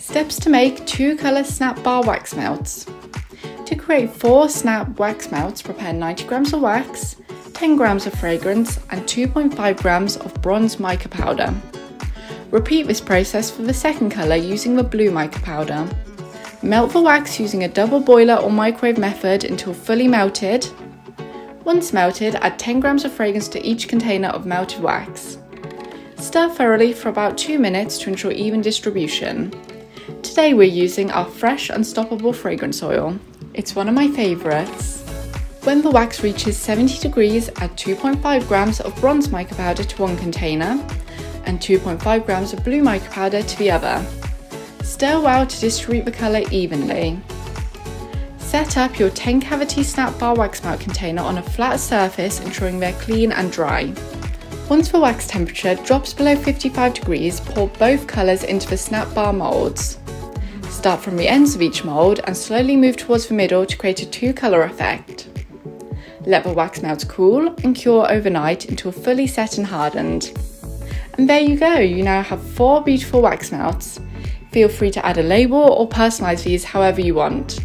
Steps to make 2 colour snap bar wax melts. To create 4 snap wax melts, prepare 90 grams of wax, 10 grams of fragrance and 2.5 grams of bronze mica powder. Repeat this process for the second colour using the blue mica powder. Melt the wax using a double boiler or microwave method until fully melted. Once melted, add 10 grams of fragrance to each container of melted wax. Stir thoroughly for about 2 minutes to ensure even distribution. Today we're using our fresh Unstoppable fragrance oil. It's one of my favourites. When the wax reaches 70 degrees, add 2.5 grams of bronze mica powder to one container and 2.5 grams of blue mica powder to the other. Stir well to distribute the colour evenly. Set up your 10 cavity snap bar wax melt container on a flat surface, ensuring they're clean and dry. Once the wax temperature drops below 55 degrees, pour both colours into the snap bar moulds. Start from the ends of each mould and slowly move towards the middle to create a 2-colour effect. Let the wax melts cool and cure overnight until fully set and hardened. And there you go, you now have 4 beautiful wax melts. Feel free to add a label or personalise these however you want.